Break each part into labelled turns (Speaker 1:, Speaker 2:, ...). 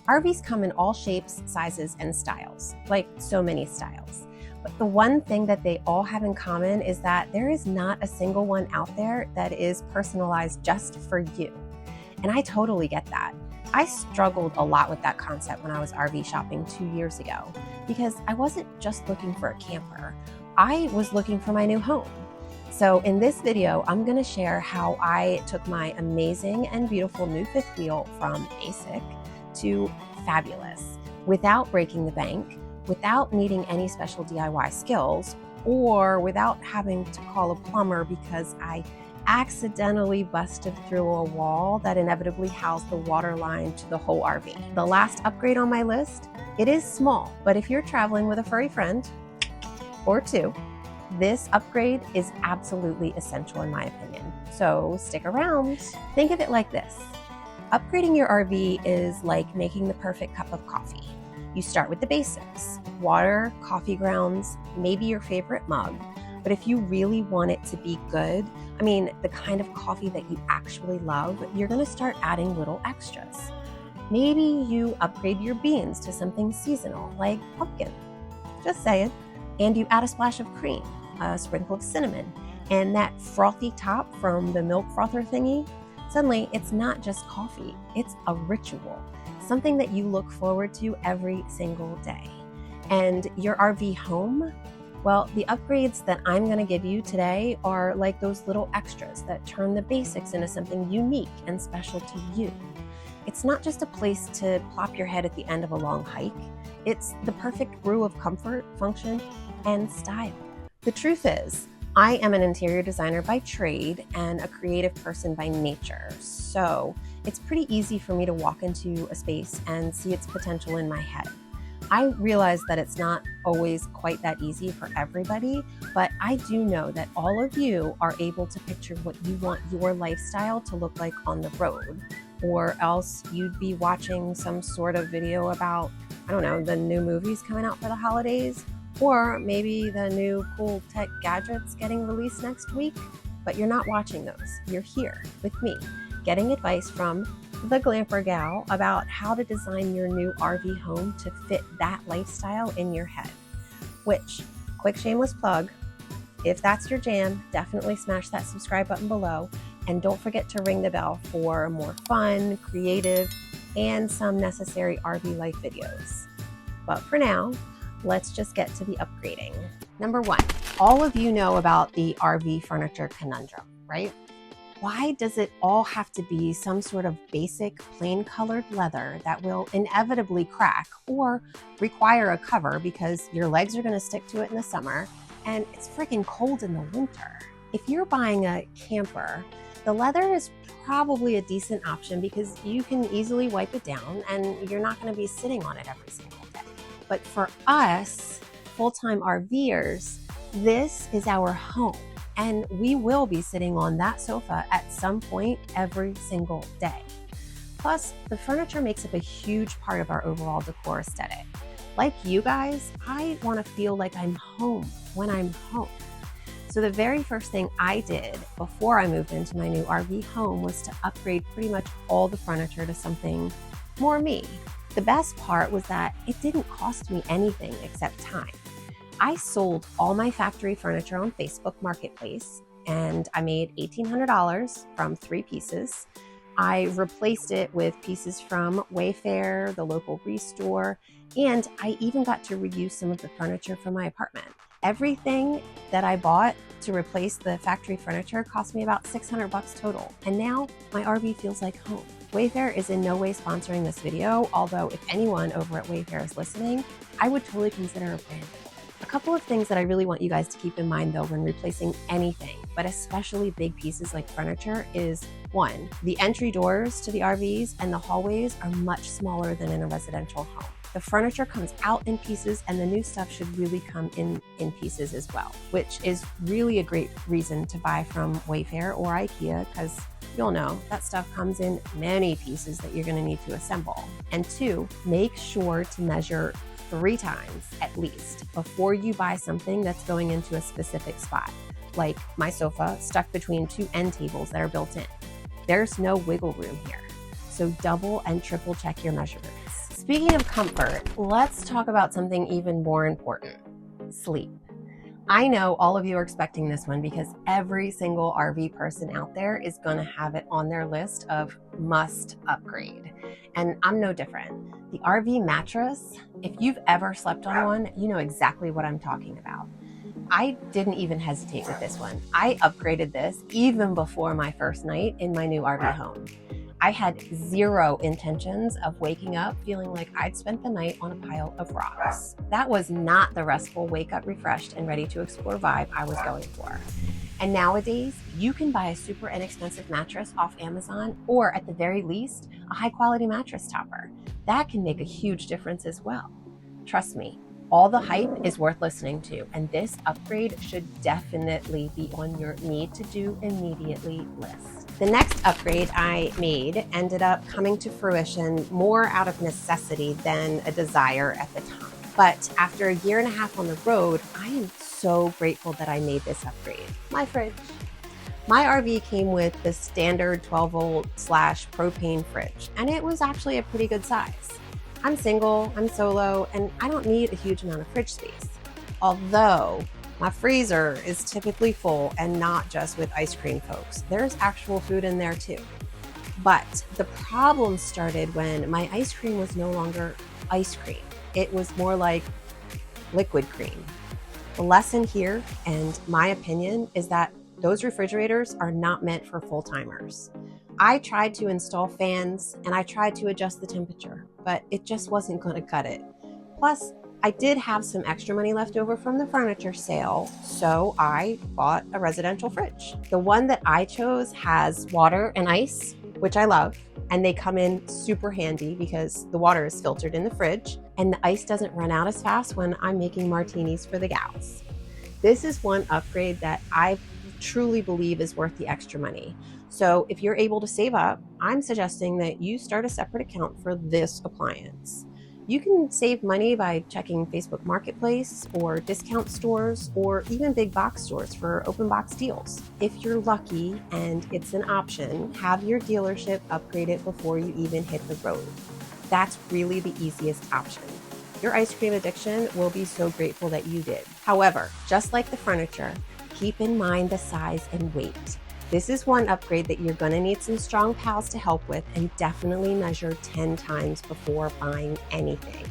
Speaker 1: RVs come in all shapes, sizes, and styles, like so many styles. But the one thing that they all have in common is that there is not a single one out there that is personalized just for you. And I totally get that. I struggled a lot with that concept when I was RV shopping 2 years ago, because I wasn't just looking for a camper, I was looking for my new home. So in this video, I'm gonna share how I took my amazing and beautiful new fifth wheel from basic to fabulous without breaking the bank, without needing any special DIY skills, or without having to call a plumber because I accidentally busted through a wall that inevitably housed the water line to the whole RV. The last upgrade on my list, it is small, but if you're traveling with a furry friend or two, this upgrade is absolutely essential in my opinion. So stick around. Think of it like this. Upgrading your RV is like making the perfect cup of coffee. You start with the basics: water, coffee grounds, maybe your favorite mug. But if you really want it to be good, I mean, the kind of coffee that you actually love, you're gonna start adding little extras. Maybe you upgrade your beans to something seasonal, like pumpkin. Just saying. And you add a splash of cream, a sprinkle of cinnamon, and that frothy top from the milk frother thingy. Suddenly, it's not just coffee, it's a ritual, something that you look forward to every single day. And your RV home? Well, the upgrades that I'm gonna give you today are like those little extras that turn the basics into something unique and special to you. It's not just a place to plop your head at the end of a long hike. It's the perfect brew of comfort, function, and style. The truth is, I am an interior designer by trade and a creative person by nature. So it's pretty easy for me to walk into a space and see its potential in my head. I realize that it's not always quite that easy for everybody, but I do know that all of you are able to picture what you want your lifestyle to look like on the road, or else you'd be watching some sort of video about, I don't know, the new movies coming out for the holidays, or maybe the new cool tech gadgets getting released next week, but you're not watching those. You're here with me, getting advice from the Glamper gal about how to design your new RV home to fit that lifestyle in your head. Which, quick shameless plug, if that's your jam, definitely smash that subscribe button below, and don't forget to ring the bell for more fun, creative, and some necessary RV life videos. But for now, let's just get to the upgrading. Number one, all of you know about the RV furniture conundrum, right? Why does it all have to be some sort of basic plain colored leather that will inevitably crack or require a cover because your legs are gonna stick to it in the summer and it's freaking cold in the winter? If you're buying a camper, the leather is probably a decent option because you can easily wipe it down and you're not gonna be sitting on it every single day. But for us, full-time RVers, this is our home. And we will be sitting on that sofa at some point every single day. Plus, the furniture makes up a huge part of our overall decor aesthetic. Like you guys, I want to feel like I'm home when I'm home. So the very first thing I did before I moved into my new RV home was to upgrade pretty much all the furniture to something more me. The best part was that it didn't cost me anything except time. I sold all my factory furniture on Facebook Marketplace, and I made $1,800 from 3 pieces. I replaced it with pieces from Wayfair, the local restore, and I even got to reuse some of the furniture from my apartment. Everything that I bought to replace the factory furniture cost me about $600 total, and now my RV feels like home. Wayfair is in no way sponsoring this video, although if anyone over at Wayfair is listening, I would totally consider a brand. A couple of things that I really want you guys to keep in mind though when replacing anything, but especially big pieces like furniture, is one, the entry doors to the RVs and the hallways are much smaller than in a residential home. The furniture comes out in pieces and the new stuff should really come in pieces as well, which is really a great reason to buy from Wayfair or IKEA, because you'll know that stuff comes in many pieces that you're gonna need to assemble. And two, make sure to measure 3 times at least before you buy something that's going into a specific spot. Like my sofa stuck between 2 end tables that are built in. There's no wiggle room here. So double and triple check your measurements. Speaking of comfort, let's talk about something even more important: sleep. I know all of you are expecting this one because every single RV person out there is going to have it on their list of must upgrade. And I'm no different. The RV mattress, if you've ever slept on one, you know exactly what I'm talking about. I didn't even hesitate with this one. I upgraded this even before my first night in my new RV home. I had zero intentions of waking up feeling like I'd spent the night on a pile of rocks. That was not the restful, wake up refreshed and ready to explore vibe I was going for. And nowadays, you can buy a super inexpensive mattress off Amazon, or at the very least, a high quality mattress topper. That can make a huge difference as well. Trust me, all the hype is worth listening to, and this upgrade should definitely be on your need to do immediately list. The next upgrade I made ended up coming to fruition more out of necessity than a desire at the time. But after a year and a half on the road, I am so grateful that I made this upgrade. My fridge. My RV came with the standard 12-volt/propane fridge, and it was actually a pretty good size. I'm single, I'm solo, and I don't need a huge amount of fridge space. Although my freezer is typically full, and not just with ice cream, folks. There's actual food in there too. But the problem started when my ice cream was no longer ice cream. It was more like liquid cream. The lesson here, and my opinion, is that those refrigerators are not meant for full-timers. I tried to install fans and I tried to adjust the temperature, but it just wasn't going to cut it. Plus, I did have some extra money left over from the furniture sale, so I bought a residential fridge. The one that I chose has water and ice, which I love, and they come in super handy because the water is filtered in the fridge and the ice doesn't run out as fast when I'm making martinis for the gals. This is one upgrade that I truly believe is worth the extra money. So if you're able to save up, I'm suggesting that you start a separate account for this appliance. You can save money by checking Facebook Marketplace or discount stores or even big box stores for open box deals. If you're lucky and it's an option, have your dealership upgrade it before you even hit the road. That's really the easiest option. Your ice cream addiction will be so grateful that you did. However, just like the furniture, keep in mind the size and weight. This is one upgrade that you're going to need some strong pals to help with, and definitely measure 10 times before buying anything.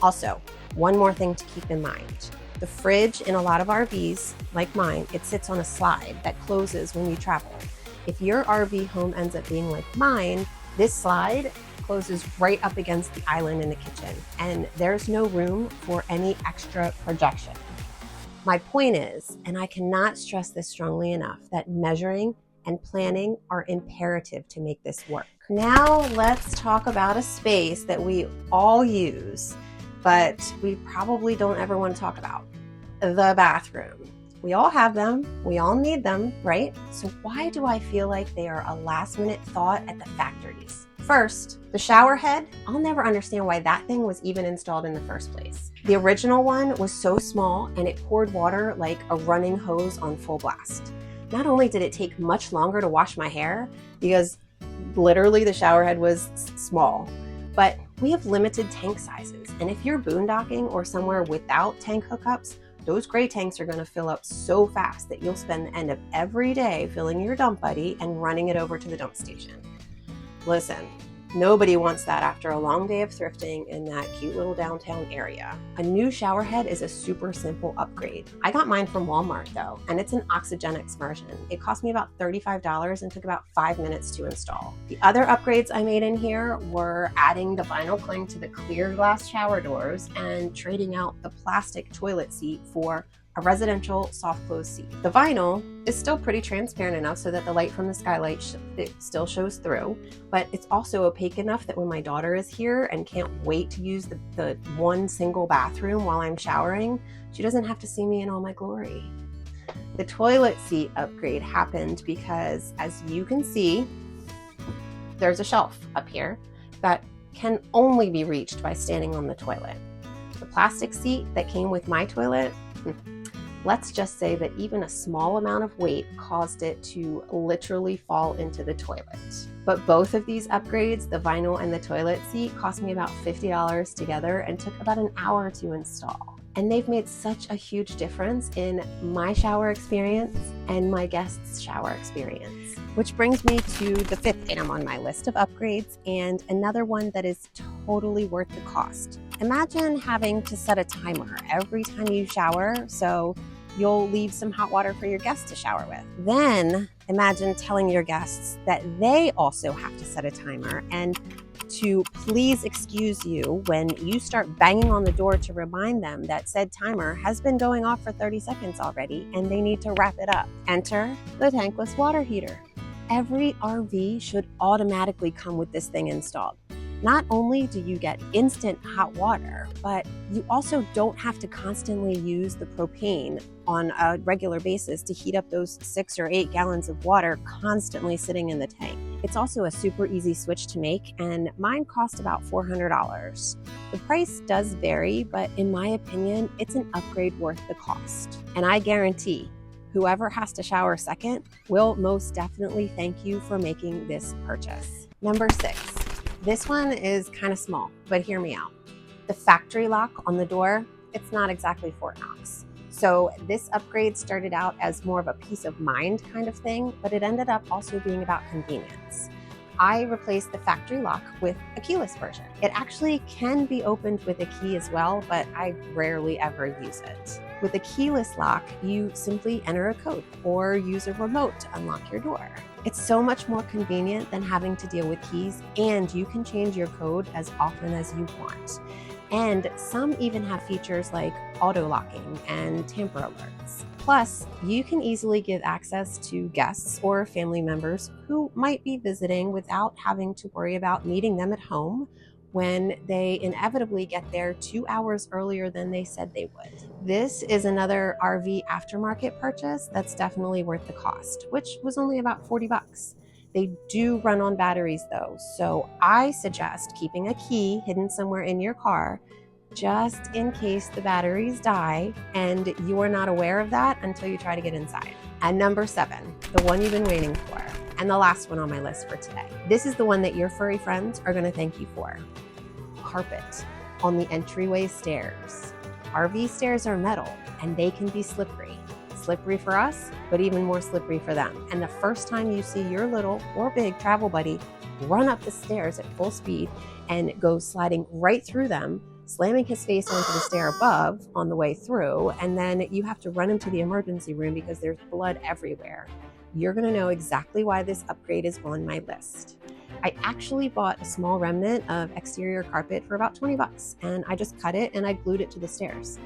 Speaker 1: Also, one more thing to keep in mind. The fridge in a lot of RVs, like mine, it sits on a slide that closes when you travel. If your RV home ends up being like mine, this slide closes right up against the island in the kitchen, and there's no room for any extra projection. My point is, and I cannot stress this strongly enough, that measuring and planning are imperative to make this work. Now let's talk about a space that we all use, but we probably don't ever want to talk about: the bathroom. We all have them, we all need them, right? So why do I feel like they are a last-minute thought at the factories? First, the shower head. I'll never understand why that thing was even installed in the first place. The original one was so small and it poured water like a running hose on full blast. Not only did it take much longer to wash my hair, because literally the shower head was small, but we have limited tank sizes. And if you're boondocking or somewhere without tank hookups, those gray tanks are going to fill up so fast that you'll spend the end of every day filling your dump buddy and running it over to the dump station. Listen, nobody wants that after a long day of thrifting in that cute little downtown area. A new shower head is a super simple upgrade. I got mine from Walmart though, and it's an Oxygenics version. It cost me about $35 and took about 5 minutes to install. The other upgrades I made in here were adding the vinyl cling to the clear glass shower doors and trading out the plastic toilet seat for a residential soft close seat. The vinyl is still pretty transparent enough so that the light from the skylight it still shows through, but it's also opaque enough that when my daughter is here and can't wait to use the one single bathroom while I'm showering, she doesn't have to see me in all my glory. The toilet seat upgrade happened because, as you can see, there's a shelf up here that can only be reached by standing on the toilet. The plastic seat that came with my toilet, let's just say that even a small amount of weight caused it to literally fall into the toilet. But both of these upgrades, the vinyl and the toilet seat, cost me about $50 together and took about an hour to install. And they've made such a huge difference in my shower experience and my guests' shower experience. Which brings me to the 5th item on my list of upgrades, and another one that is totally worth the cost. Imagine having to set a timer every time you shower, so you'll leave some hot water for your guests to shower with. Then imagine telling your guests that they also have to set a timer and to please excuse you when you start banging on the door to remind them that said timer has been going off for 30 seconds already and they need to wrap it up. Enter the tankless water heater. Every RV should automatically come with this thing installed. Not only do you get instant hot water, but you also don't have to constantly use the propane on a regular basis to heat up those 6 or 8 gallons of water constantly sitting in the tank. It's also a super easy switch to make, and mine cost about $400. The price does vary, but in my opinion, it's an upgrade worth the cost. And I guarantee whoever has to shower second will most definitely thank you for making this purchase. Number 6. This one is kind of small, but hear me out. The factory lock on the door, it's not exactly Fort Knox. So this upgrade started out as more of a peace of mind kind of thing, but it ended up also being about convenience. I replaced the factory lock with a keyless version. It actually can be opened with a key as well, but I rarely ever use it. With a keyless lock, you simply enter a code or use a remote to unlock your door. It's so much more convenient than having to deal with keys, and you can change your code as often as you want. And some even have features like auto locking and tamper alerts. Plus, you can easily give access to guests or family members who might be visiting without having to worry about meeting them at home when they inevitably get there 2 hours earlier than they said they would. This is another RV aftermarket purchase that's definitely worth the cost, which was only about 40 bucks. They do run on batteries though, so I suggest keeping a key hidden somewhere in your car just in case the batteries die and you are not aware of that until you try to get inside. And number 7, the one you've been waiting for, and the last one on my list for today. This is the one that your furry friends are gonna thank you for. Carpet on the entryway stairs. RV stairs are metal and they can be slippery. Slippery for us, but even more slippery for them. And the first time you see your little or big travel buddy run up the stairs at full speed and go sliding right through them, slamming his face onto the stair above on the way through, and then you have to run him to the emergency room because there's blood everywhere, you're gonna know exactly why this upgrade is on my list. I actually bought a small remnant of exterior carpet for about 20 bucks, and I just cut it and I glued it to the stairs.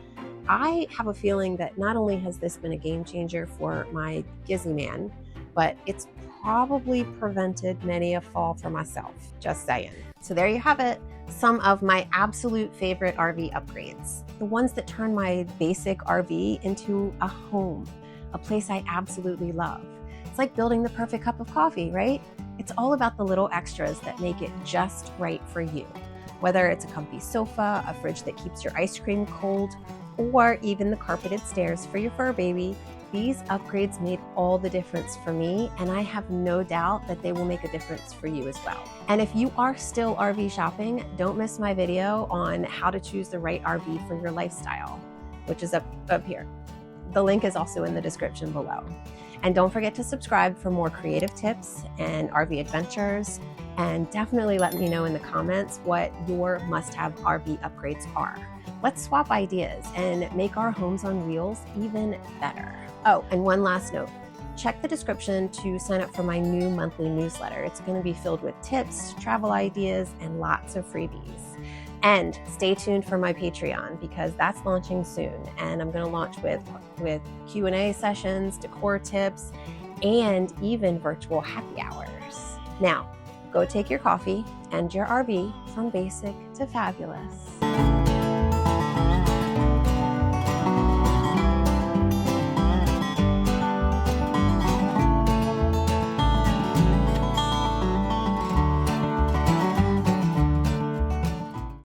Speaker 1: I have a feeling that not only has this been a game changer for my Gizzy man, but it's probably prevented many a fall for myself, just saying. So there you have it, some of my absolute favorite RV upgrades. The ones that turn my basic RV into a home, a place I absolutely love. It's like building the perfect cup of coffee, right? It's all about the little extras that make it just right for you. Whether it's a comfy sofa, a fridge that keeps your ice cream cold, or even the carpeted stairs for your fur baby, these upgrades made all the difference for me, and I have no doubt that they will make a difference for you as well. And if you are still RV shopping, don't miss my video on how to choose the right RV for your lifestyle, which is up here. The link is also in the description below. And don't forget to subscribe for more creative tips and RV adventures, and definitely let me know in the comments what your must-have RV upgrades are. Let's swap ideas and make our homes on wheels even better. Oh, and one last note. Check the description to sign up for my new monthly newsletter. It's going to be filled with tips, travel ideas, and lots of freebies. And stay tuned for my Patreon because that's launching soon. And I'm going to launch with Q&A sessions, decor tips, and even virtual happy hours. Now, go take your coffee and your RV from basic to fabulous.